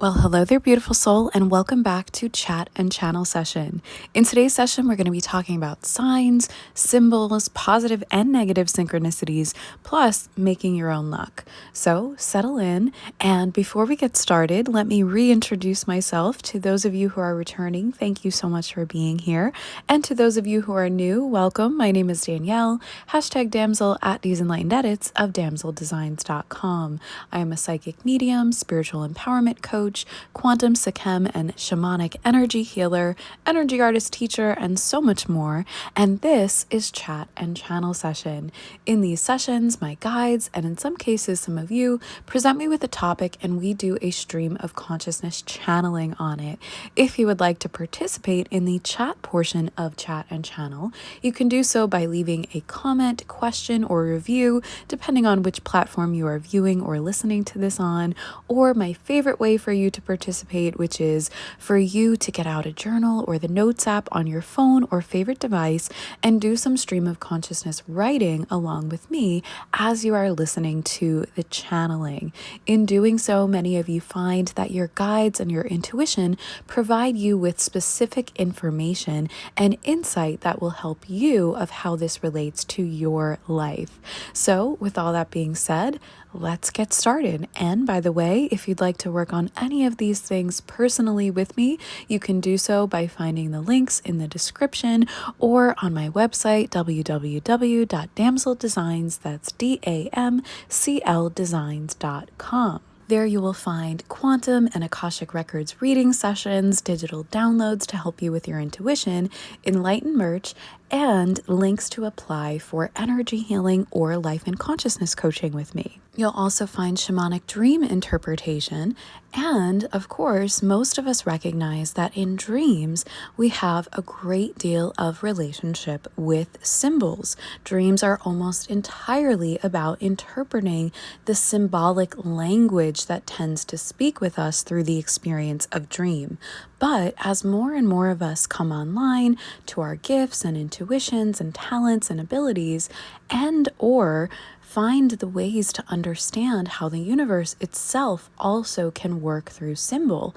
Well, hello there, beautiful soul, and welcome back to Chat and Channel Session. In today's session, we're going to be talking about signs, symbols, positive and negative synchronicities, plus making your own luck. So settle in, and before we get started, let me reintroduce myself to those of you who are returning. Thank you so much for being here. And to those of you who are new, welcome. My name is Danielle, hashtag damsel at These Enlightened Edits of damseldesigns.com. I am a psychic medium, spiritual empowerment coach, quantum Sikhem and shamanic energy healer, energy artist teacher, and so much more. And this is Chat and Channel Session. In these sessions, my guides, and in some cases some of you, present me with a topic and we do a stream of consciousness channeling on it. If you would like to participate in the chat portion of Chat and Channel, you can do so by leaving a comment, question, or review, depending on which platform you are viewing or listening to this on, or my favorite way for you to participate, which is for you to get out a journal or the notes app on your phone or favorite device and do some stream of consciousness writing along with me as you are listening to the channeling. In doing so, many of you find that your guides and your intuition provide you with specific information and insight that will help you of how this relates to your life. So with all that being said, let's get started. And by the way, if you'd like to work on any of these things personally with me, you can do so by finding the links in the description or on my website, www.damseldesigns, that's DAMCL designs.com. There you will find quantum and Akashic Records reading sessions, digital downloads to help you with your intuition, enlightened merch, and links to apply for energy healing or life and consciousness coaching with me. You'll also find shamanic dream interpretation. And of course, most of us recognize that in dreams, we have a great deal of relationship with symbols. Dreams are almost entirely about interpreting the symbolic language that tends to speak with us through the experience of dream. But as more and more of us come online to our gifts and intuitions and talents and abilities, and or find the ways to understand how the universe itself also can work through symbols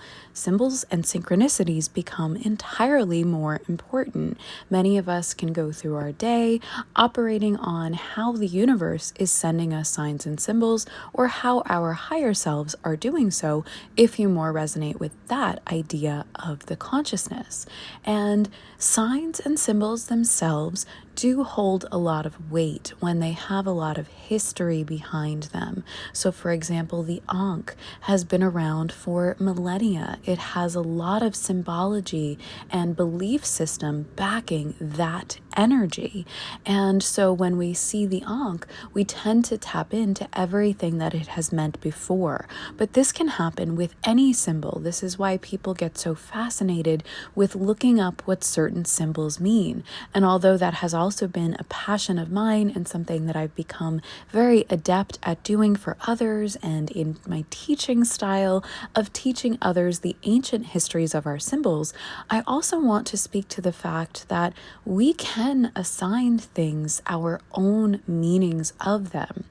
and synchronicities become entirely more important. Many of us can go through our day operating on how the universe is sending us signs and symbols, or how our higher selves are doing so, if you more resonate with that idea of the consciousness. And signs and symbols themselves do hold a lot of weight when they have a lot of history behind them. So for example, the Ankh has been around for millennia. It has a lot of symbology and belief system backing that energy. And so when we see the Ankh, we tend to tap into everything that it has meant before. But this can happen with any symbol. This is why people get so fascinated with looking up what certain symbols mean. And although that has also been a passion of mine and something that I've become very adept at doing for others, and in my teaching style of teaching others the ancient histories of our symbols, I also want to speak to the fact that we can assign things our own meanings of them.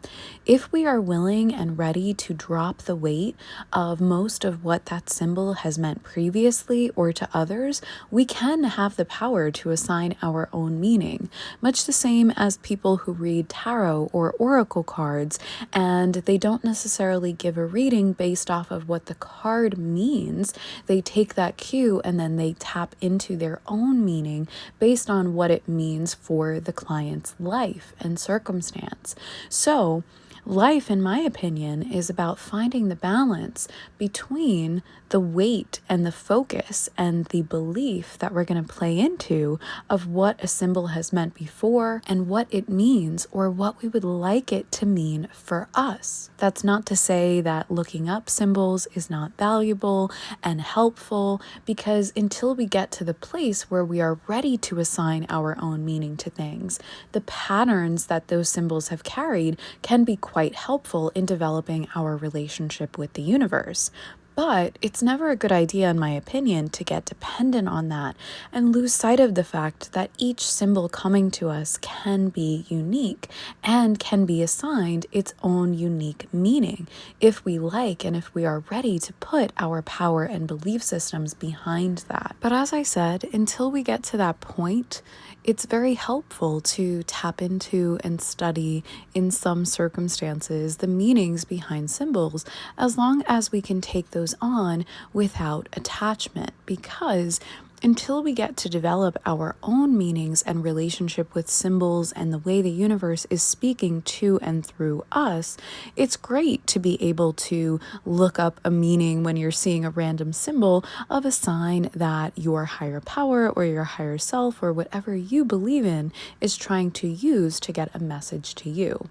If we are willing and ready to drop the weight of most of what that symbol has meant previously or to others, we can have the power to assign our own meaning. Much the same as people who read tarot or oracle cards, and they don't necessarily give a reading based off of what the card means. They take that cue and then they tap into their own meaning based on what it means for the client's life and circumstance. So life, in my opinion, is about finding the balance between the weight and the focus and the belief that we're going to play into of what a symbol has meant before and what it means, or what we would like it to mean for us. That's not to say that looking up symbols is not valuable and helpful, because until we get to the place where we are ready to assign our own meaning to things, the patterns that those symbols have carried can be quite helpful in developing our relationship with the universe. But it's never a good idea, in my opinion, to get dependent on that and lose sight of the fact that each symbol coming to us can be unique and can be assigned its own unique meaning if we like and if we are ready to put our power and belief systems behind that. But as I said, until we get to that point, it's very helpful to tap into and study, in some circumstances, the meanings behind symbols, as long as we can take those on without attachment, because until we get to develop our own meanings and relationship with symbols and the way the universe is speaking to and through us, it's great to be able to look up a meaning when you're seeing a random symbol of a sign that your higher power or your higher self or whatever you believe in is trying to use to get a message to you.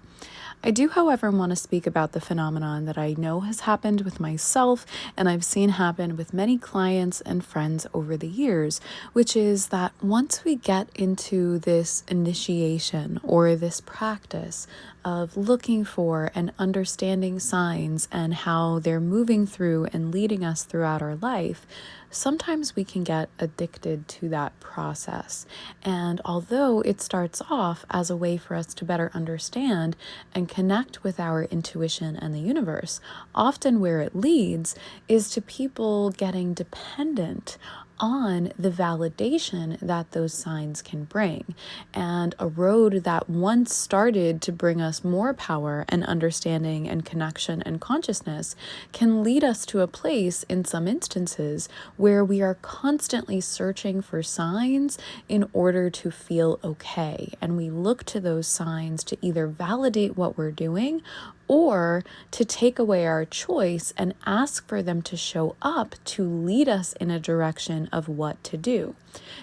I do, however, want to speak about the phenomenon that I know has happened with myself and I've seen happen with many clients and friends over the years, which is that once we get into this initiation or this practice of looking for and understanding signs and how they're moving through and leading us throughout our life, sometimes we can get addicted to that process. And although it starts off as a way for us to better understand and connect with our intuition and the universe, often where it leads is to people getting dependent on the validation that those signs can bring. And a road that once started to bring us more power and understanding and connection and consciousness can lead us to a place, in some instances, where we are constantly searching for signs in order to feel okay. And we look to those signs to either validate what we're doing or to take away our choice and ask for them to show up to lead us in a direction of what to do.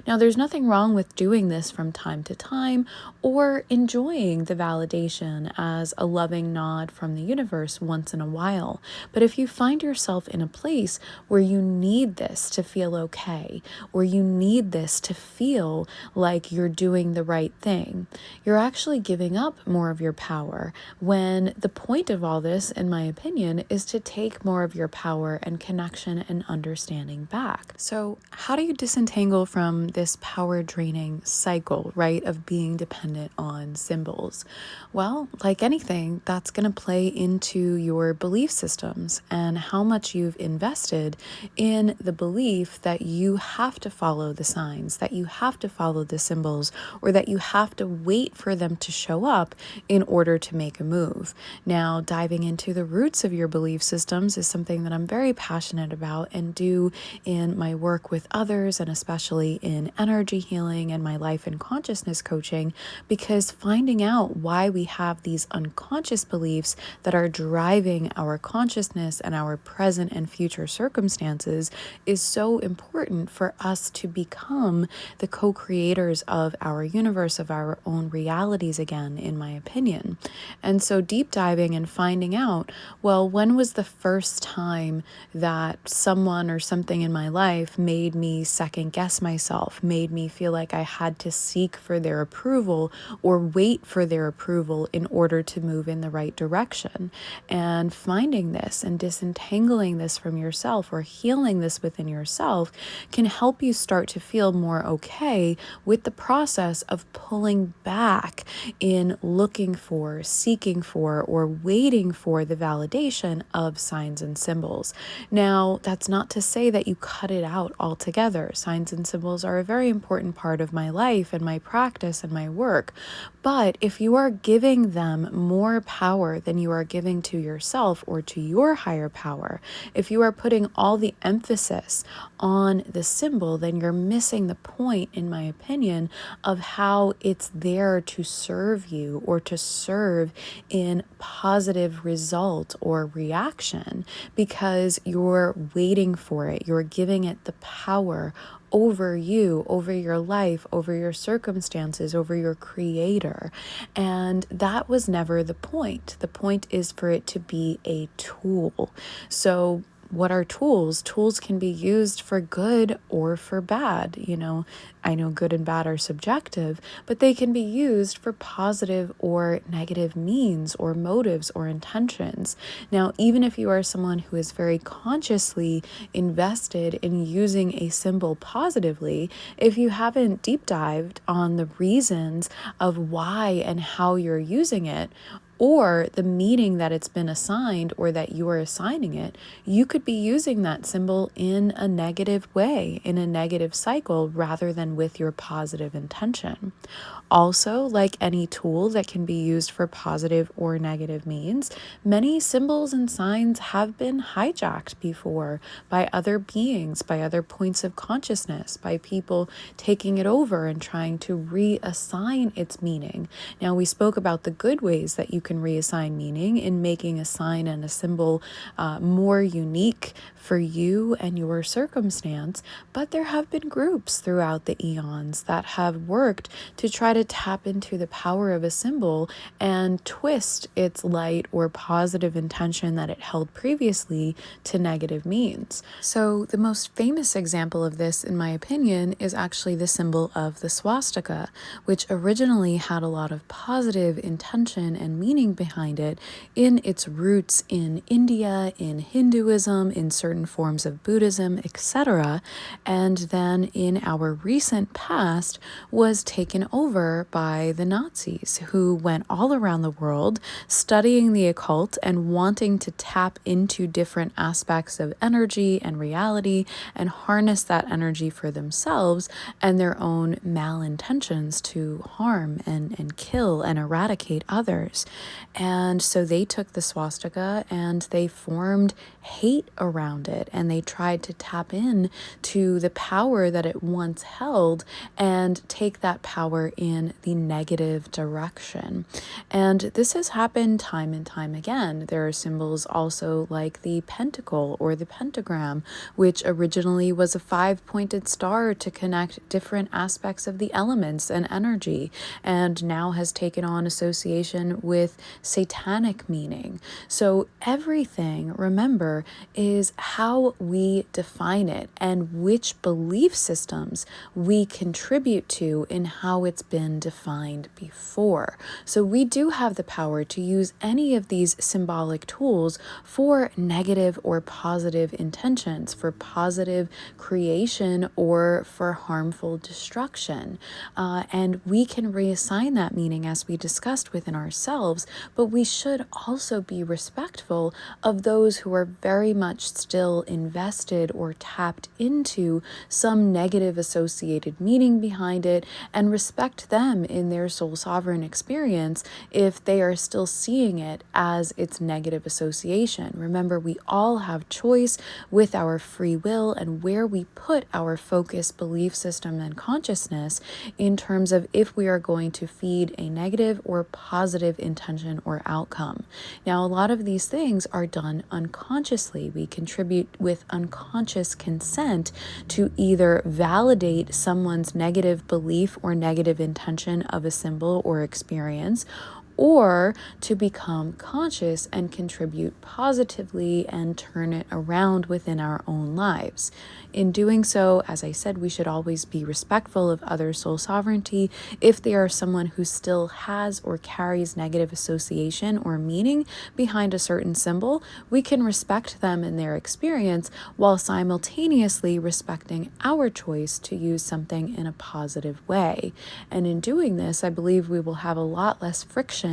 Now, there's nothing wrong with doing this from time to time or enjoying the validation as a loving nod from the universe once in a while. But if you find yourself in a place where you need this to feel okay, or you need this to feel like you're doing the right thing, you're actually giving up more of your power, when the point of all this, in my opinion, is to take more of your power and connection and understanding back. So how do you disentangle from this power draining cycle, right, of being dependent on symbols? Well, like anything, that's going to play into your belief systems and how much you've invested in the belief that you have to follow the signs, that you have to follow the symbols, or that you have to wait for them to show up in order to make a move. Now, diving into the roots of your belief systems is something that I'm very passionate about and do in my work with others, and especially in energy healing and my life and consciousness coaching, because finding out why we have these unconscious beliefs that are driving our consciousness and our present and future circumstances is so important for us to become the co-creators of our universe, of our own realities again, in my opinion. And so deep diving and finding out, well, when was the first time that someone or something in my life made me second guess myself, made me feel like I had to seek for their approval or wait for their approval in order to move in the right direction. And finding this and disentangling this from yourself, or healing this within yourself, can help you start to feel more okay with the process of pulling back in looking for, seeking for, or waiting for the validation of signs and symbols. Now, that's not to say that you cut it out altogether. Signs and symbols are a very important part of my life and my practice and my work. But if you are giving them more power than you are giving to yourself or to your higher power, if you are putting all the emphasis on the symbol, then you're missing the point, in my opinion, of how it's there to serve you or to serve in positive result or reaction, because you're waiting for it. You're giving it the power over you, over your life, over your circumstances, over your creator. And that was never the point. The point is for it to be a tool. So what are tools? Tools can be used for good or for bad. I know good and bad are subjective, but they can be used for positive or negative means or motives or intentions. Now, even if you are someone who is very consciously invested in using a symbol positively, if you haven't deep dived on the reasons of why and how you're using it, or the meaning that it's been assigned or that you are assigning it, you could be using that symbol in a negative way, in a negative cycle, rather than with your positive intention. Also, like any tool that can be used for positive or negative means, many symbols and signs have been hijacked before by other beings, by other points of consciousness, by people taking it over and trying to reassign its meaning. Now, we spoke about the good ways that you can reassign meaning in making a sign and a symbol more unique for you and your circumstance, but there have been groups throughout the eons that have worked to try to tap into the power of a symbol and twist its light or positive intention that it held previously to negative means. So the most famous example of this, in my opinion, is actually the symbol of the swastika, which originally had a lot of positive intention and meaning behind it in its roots in India, in Hinduism, in certain forms of Buddhism, etc. And then in our recent past was taken over by the Nazis, who went all around the world studying the occult and wanting to tap into different aspects of energy and reality and harness that energy for themselves and their own malintentions to harm and kill and eradicate others. And so they took the swastika and they formed hate around it, and they tried to tap in to the power that it once held and take that power in the negative direction. And this has happened time and time again. There are symbols also like the pentacle or the pentagram, which originally was a 5-pointed star to connect different aspects of the elements and energy, and now has taken on association with satanic meaning. So everything, remember, is how we define it and which belief systems we contribute to in how it's been defined before. So we do have the power to use any of these symbolic tools for negative or positive intentions, for positive creation or for harmful destruction. And we can reassign that meaning, as we discussed, within ourselves, but we should also be respectful of those who are very much still invested or tapped into some negative associated meaning behind it, and respect them in their soul sovereign experience if they are still seeing it as its negative association. Remember, we all have choice with our free will and where we put our focus, belief system, and consciousness in terms of if we are going to feed a negative or positive intention or outcome. Now, a lot of these things are done unconsciously. We contribute with unconscious consent to either validate someone's negative belief or negative intention of a symbol or experience, or to become conscious and contribute positively and turn it around within our own lives. In doing so, as I said, we should always be respectful of other soul sovereignty. If they are someone who still has or carries negative association or meaning behind a certain symbol, we can respect them in their experience while simultaneously respecting our choice to use something in a positive way. And in doing this, I believe we will have a lot less friction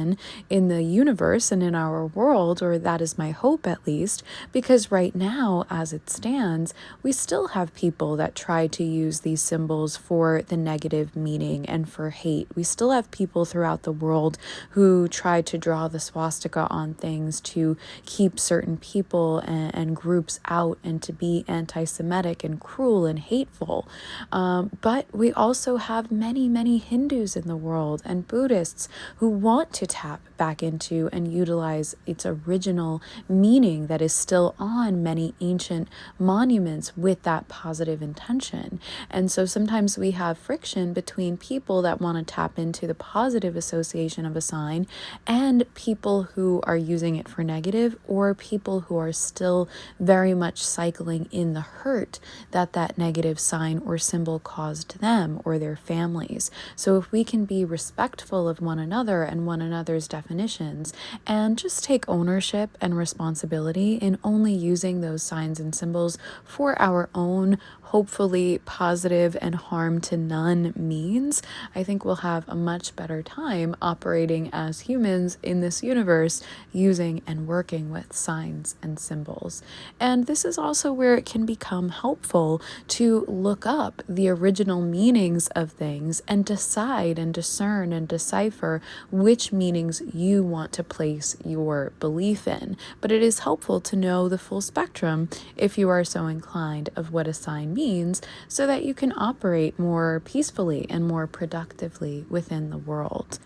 in the universe and in our world, or that is my hope at least, because right now, as it stands, we still have people that try to use these symbols for the negative meaning and for hate. We still have people throughout the world who try to draw the swastika on things to keep certain people and groups out and to be anti-Semitic and cruel and hateful. But we also have many, many Hindus in the world and Buddhists who want to to tap back into and utilize its original meaning that is still on many ancient monuments with that positive intention. And so sometimes we have friction between people that want to tap into the positive association of a sign and people who are using it for negative, or people who are still very much cycling in the hurt that that negative sign or symbol caused them or their families. So if we can be respectful of one another and one another's definitions and just take ownership and responsibility in only using those signs and symbols for our own, hopefully positive and harm to none means, I think we'll have a much better time operating as humans in this universe, using and working with signs and symbols. And this is also where it can become helpful to look up the original meanings of things and decide and discern and decipher which meanings you want to place your belief in. But it is helpful to know the full spectrum, if you are so inclined, of what a sign means, so that you can operate more peacefully and more productively within the world.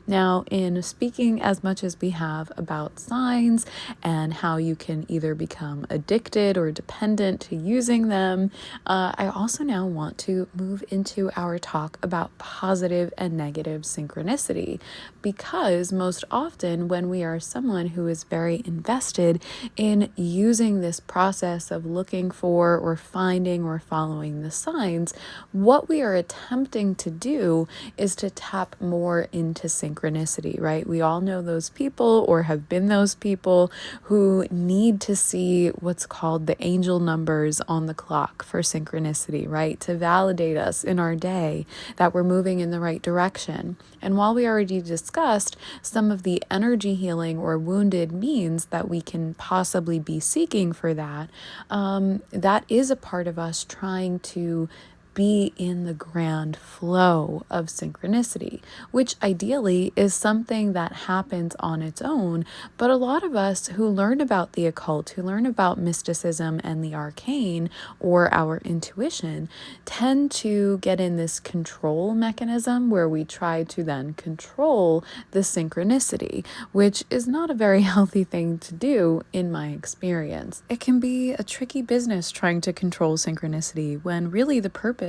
Now, in speaking as much as we have about signs and how you can either become addicted or dependent to using them, I also now want to move into our talk about positive and negative synchronicity, because most often when we are someone who is very invested in using this process of looking for or finding or following the signs, what we are attempting to do is to tap more into synchronicity, right? We all know those people, or have been those people, who need to see what's called the angel numbers on the clock for synchronicity, right? To validate us in our day that we're moving in the right direction. And while we already discussed some of the energy healing or wounded means that we can possibly be seeking for that, that is a part of us trying to be in the grand flow of synchronicity, which ideally is something that happens on its own. But a lot of us who learn about the occult, who learn about mysticism and the arcane, or our intuition, tend to get in this control mechanism where we try to then control the synchronicity, which is not a very healthy thing to do in my experience. It can be a tricky business trying to control synchronicity, when really the purpose,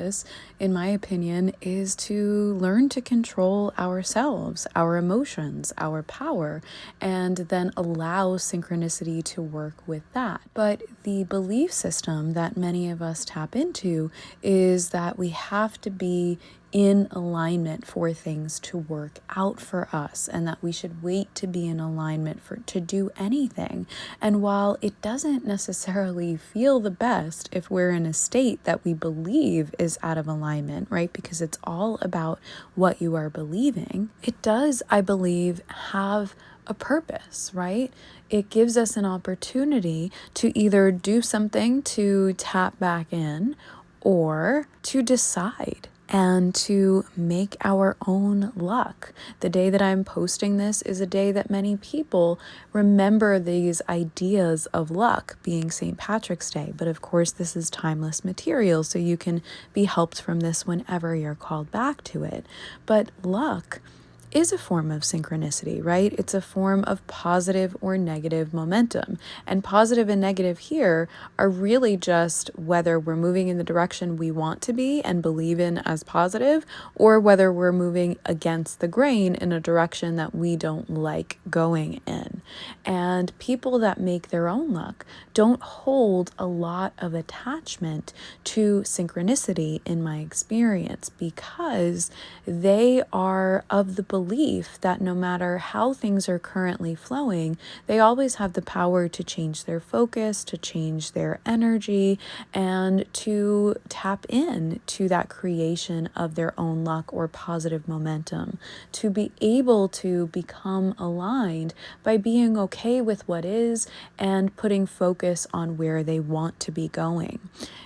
in my opinion, is to learn to control ourselves, our emotions, our power, and then allow synchronicity to work with that. But the belief system that many of us tap into is that we have to be in alignment for things to work out for us, and that we should wait to be in alignment to do anything. And while it doesn't necessarily feel the best if we're in a state that we believe is out of alignment, right? Because it's all about what you are believing. It does, I believe, have a purpose, right? It gives us an opportunity to either do something to tap back in, or to decide and to make our own luck. The day that I'm posting this is a day that many people remember these ideas of luck, being St. Patrick's Day. But of course, this is timeless material, so you can be helped from this whenever you're called back to it. But luck is a form of synchronicity, right? It's a form of positive or negative momentum. And positive and negative here are really just whether we're moving in the direction we want to be and believe in as positive, or whether we're moving against the grain in a direction that we don't like going in. And people that make their own luck don't hold a lot of attachment to synchronicity, in my experience, because they are of the belief that no matter how things are currently flowing, they always have the power to change their focus, to change their energy, and to tap in to that creation of their own luck or positive momentum, to be able to become aligned by being okay with what is and putting focus on where they want to be going.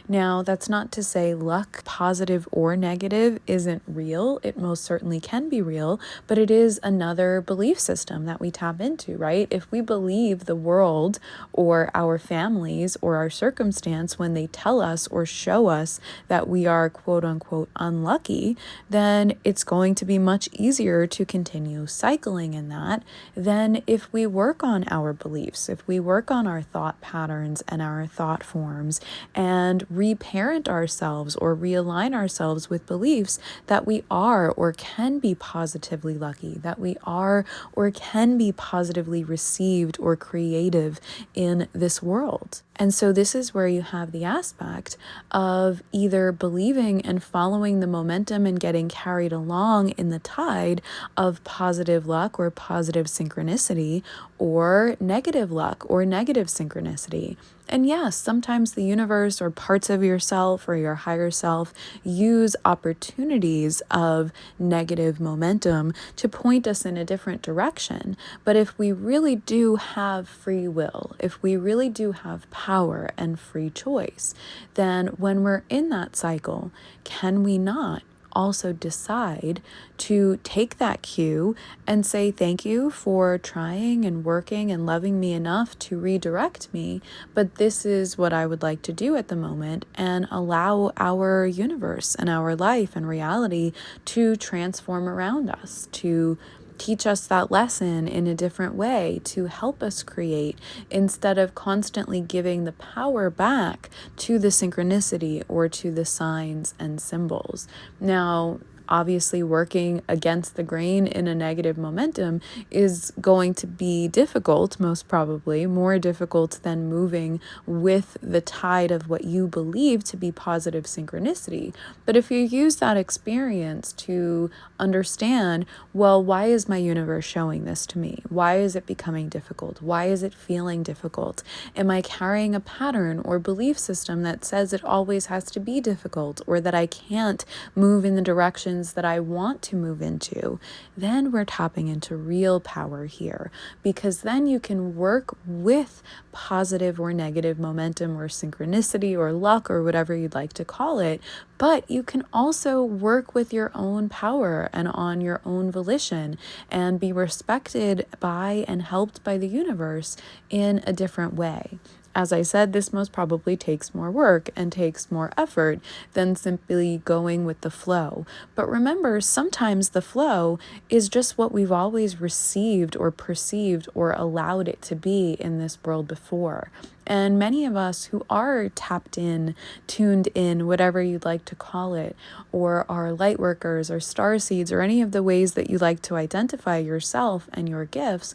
Now, that's not to say luck, positive or negative, isn't real. It most certainly can be real, but it is another belief system that we tap into, right? If we believe the world or our families or our circumstance when they tell us or show us that we are quote unquote unlucky, then it's going to be much easier to continue cycling in that than if we work on our beliefs, if we work on our thought patterns and our thought forms and reparent ourselves or realign ourselves with beliefs that we are or can be positively lucky, that we are or can be positively received or creative in this world. And so this is where you have the aspect of either believing and following the momentum and getting carried along in the tide of positive luck or positive synchronicity, or negative luck or negative synchronicity. And yes, sometimes the universe or parts of yourself or your higher self use opportunities of negative momentum to point us in a different direction. But if we really do have free will, if we really do have power and free choice, then when we're in that cycle, can we not also decide to take that cue and say thank you for trying and working and loving me enough to redirect me, but this is what I would like to do at the moment, and allow our universe and our life and reality to transform around us, to teach us that lesson in a different way, to help us create, instead of constantly giving the power back to the synchronicity or to the signs and symbols. Now, obviously, working against the grain in a negative momentum is going to be difficult, most probably, more difficult than moving with the tide of what you believe to be positive synchronicity. But if you use that experience to understand, well, why is my universe showing this to me? Why is it becoming difficult? Why is it feeling difficult? Am I carrying a pattern or belief system that says it always has to be difficult, or that I can't move in the directions that I want to move into? Then we're tapping into real power here, because then you can work with positive or negative momentum or synchronicity or luck or whatever you'd like to call it, but you can also work with your own power and on your own volition and be respected by and helped by the universe in a different way. As I said, this most probably takes more work and takes more effort than simply going with the flow. But remember, sometimes the flow is just what we've always received or perceived or allowed it to be in this world before. And many of us who are tapped in, tuned in, whatever you'd like to call it, or are light workers or star seeds, or any of the ways that you like to identify yourself and your gifts,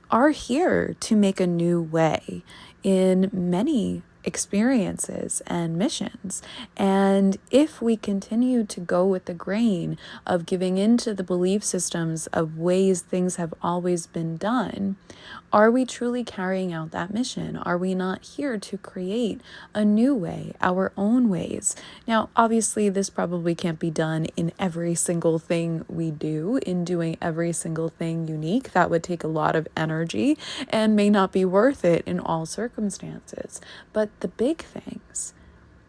are here to make a new way in many experiences and missions. And if we continue to go with the grain of giving into the belief systems of ways things have always been done, are we truly carrying out that mission? Are we not here to create a new way, our own ways? Now, obviously, this probably can't be done in every single thing we do, in doing every single thing unique. That would take a lot of energy and may not be worth it in all circumstances. But the big things,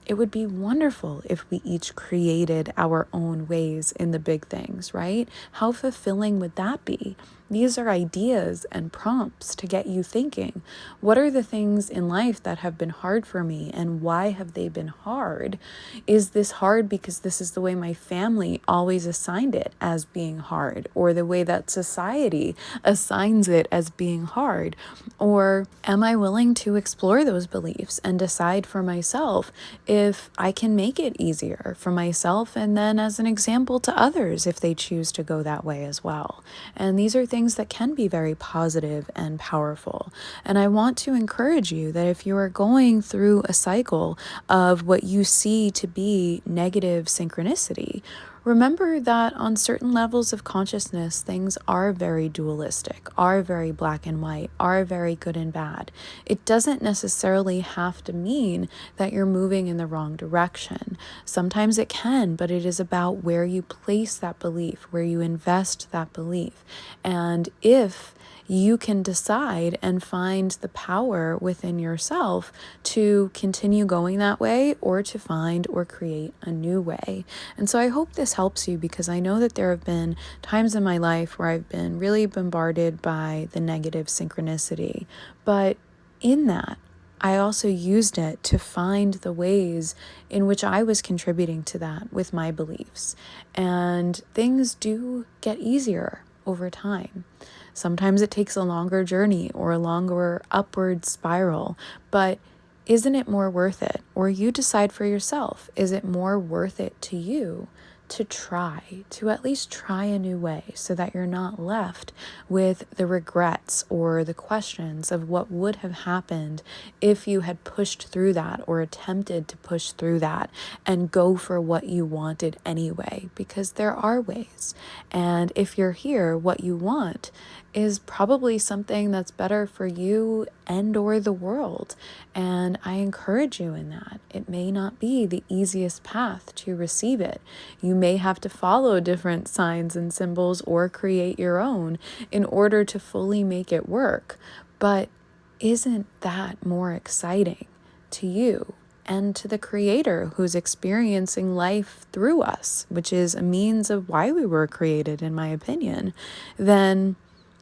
it would be wonderful if we each created our own ways in the big things, right? How fulfilling would that be? These are ideas and prompts to get you thinking. What are the things in life that have been hard for me, and why have they been hard? Is this hard because this is the way my family always assigned it as being hard, or the way that society assigns it as being hard? Or am I willing to explore those beliefs and decide for myself if I can make it easier for myself, and then as an example to others if they choose to go that way as well? And these are things that can be very positive and powerful. And I want to encourage you that if you are going through a cycle of what you see to be negative synchronicity, remember that on certain levels of consciousness, things are very dualistic, are very black and white, are very good and bad. It doesn't necessarily have to mean that you're moving in the wrong direction. Sometimes it can, but it is about where you place that belief, where you invest that belief. And if you can decide and find the power within yourself to continue going that way or to find or create a new way. And so I hope this helps you, because I know that there have been times in my life where I've been really bombarded by the negative synchronicity. But in that, I also used it to find the ways in which I was contributing to that with my beliefs. And things do get easier over time. Sometimes it takes a longer journey or a longer upward spiral, but isn't it more worth it? Or you decide for yourself, is it more worth it to you to at least try a new way, so that you're not left with the regrets or the questions of what would have happened if you had pushed through that or attempted to push through that and go for what you wanted anyway, because there are ways. And if you're here, what you want is probably something that's better for you and or the world. And I encourage you in that. It may not be the easiest path to receive it. You may have to follow different signs and symbols or create your own in order to fully make it work. But isn't that more exciting to you and to the Creator who's experiencing life through us, which is a means of why we were created, in my opinion, than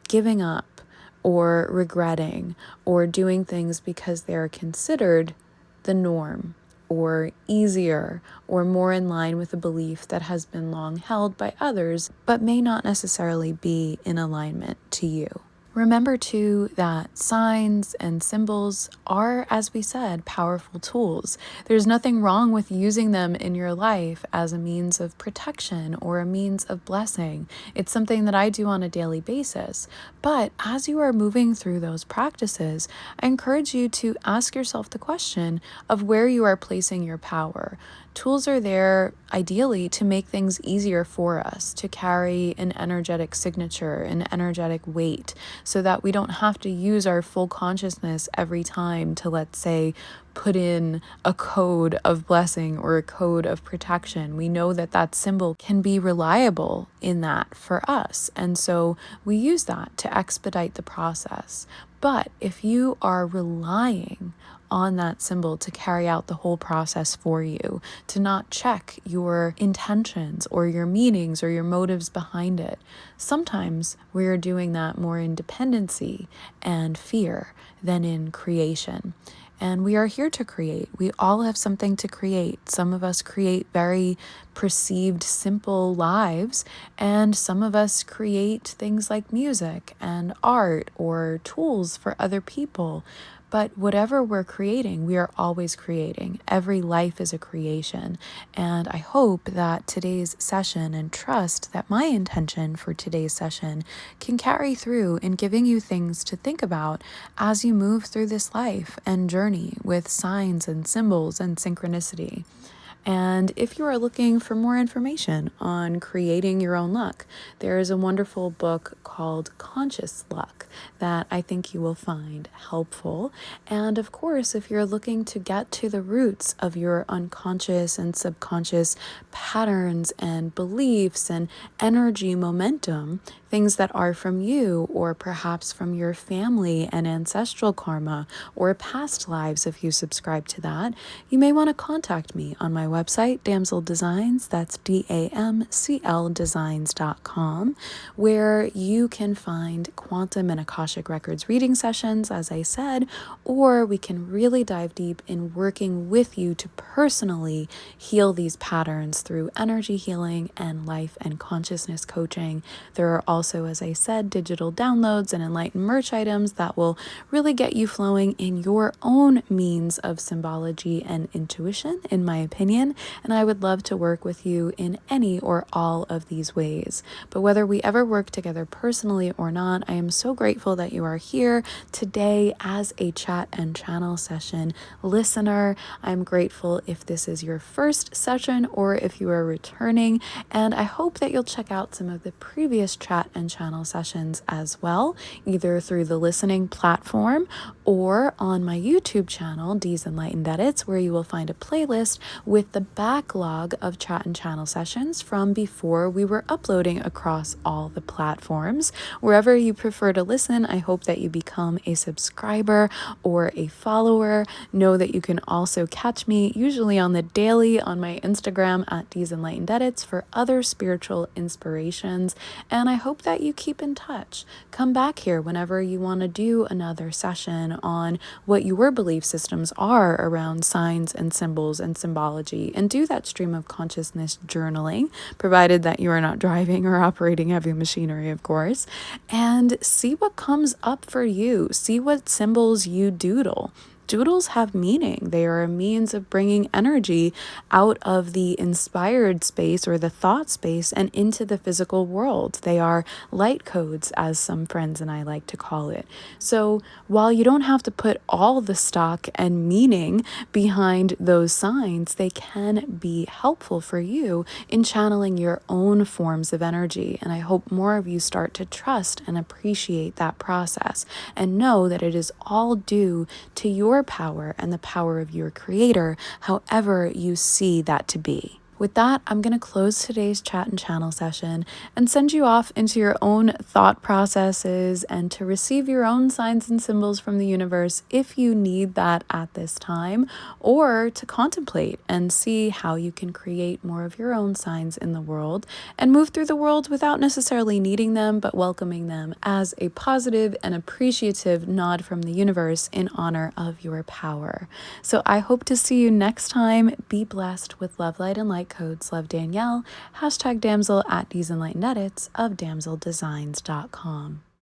giving up or regretting or doing things because they're considered the norm or easier or more in line with a belief that has been long held by others, but may not necessarily be in alignment to you. Remember too that signs and symbols are, as we said, powerful tools. There's nothing wrong with using them in your life as a means of protection or a means of blessing. It's something that I do on a daily basis. But as you are moving through those practices, I encourage you to ask yourself the question of where you are placing your power. Tools are there ideally to make things easier for us, to carry an energetic signature, an energetic weight, so that we don't have to use our full consciousness every time to, let's say, put in a code of blessing or a code of protection. We know that that symbol can be reliable in that for us. And so we use that to expedite the process. But if you are relying on that symbol to carry out the whole process for you, to not check your intentions or your meanings or your motives behind it, sometimes we are doing that more in dependency and fear than in creation. And we are here to create. We all have something to create. Some of us create very perceived, simple lives, and some of us create things like music and art or tools for other people. But whatever we're creating, we are always creating. Every life is a creation. And I hope that today's session, and trust that my intention for today's session can carry through in giving you things to think about as you move through this life and journey with signs and symbols and synchronicity. And if you are looking for more information on creating your own luck, there is a wonderful book called Conscious Luck that I think you will find helpful. And of course, if you're looking to get to the roots of your unconscious and subconscious patterns and beliefs and energy momentum, things that are from you or perhaps from your family and ancestral karma or past lives, if you subscribe to that, you may want to contact me on my website, Damsel Designs, that's DAMCL Designs.com, where you can find quantum and Akashic Records reading sessions, as I said, or we can really dive deep in working with you to personally heal these patterns through energy healing and life and consciousness coaching. There are also, as I said, digital downloads and enlightened merch items that will really get you flowing in your own means of symbology and intuition, in my opinion. And I would love to work with you in any or all of these ways. But whether we ever work together personally or not, I am so grateful that you are here today as a chat and channel session listener. I'm grateful if this is your first session or if you are returning. And I hope that you'll check out some of the previous chat chat and channel sessions as well, either through the listening platform or on my YouTube channel, D's Enlightened Edits, where you will find a playlist with the backlog of chat and channel sessions from before we were uploading across all the platforms. Wherever you prefer to listen, I hope that you become a subscriber or a follower. Know that you can also catch me usually on the daily on my Instagram at D's Enlightened Edits for other spiritual inspirations. And I hope that you keep in touch. Come back here whenever you want to do another session on what your belief systems are around signs and symbols and symbology, and do that stream of consciousness journaling, provided that you are not driving or operating heavy machinery, of course, and see what comes up for you. See what symbols you doodle. Doodles have meaning. They are a means of bringing energy out of the inspired space or the thought space and into the physical world. They are light codes, as some friends and I like to call it. So while you don't have to put all the stock and meaning behind those signs, they can be helpful for you in channeling your own forms of energy. And I hope more of you start to trust and appreciate that process and know that it is all due to your power and the power of your creator, however you see that to be. With that, I'm going to close today's chat and channel session and send you off into your own thought processes and to receive your own signs and symbols from the universe if you need that at this time, or to contemplate and see how you can create more of your own signs in the world and move through the world without necessarily needing them, but welcoming them as a positive and appreciative nod from the universe in honor of your power. So I hope to see you next time. Be blessed with love, light, and light codes. Love, Danielle. #damsel at D's Enlightened Edits of damseldesigns.com.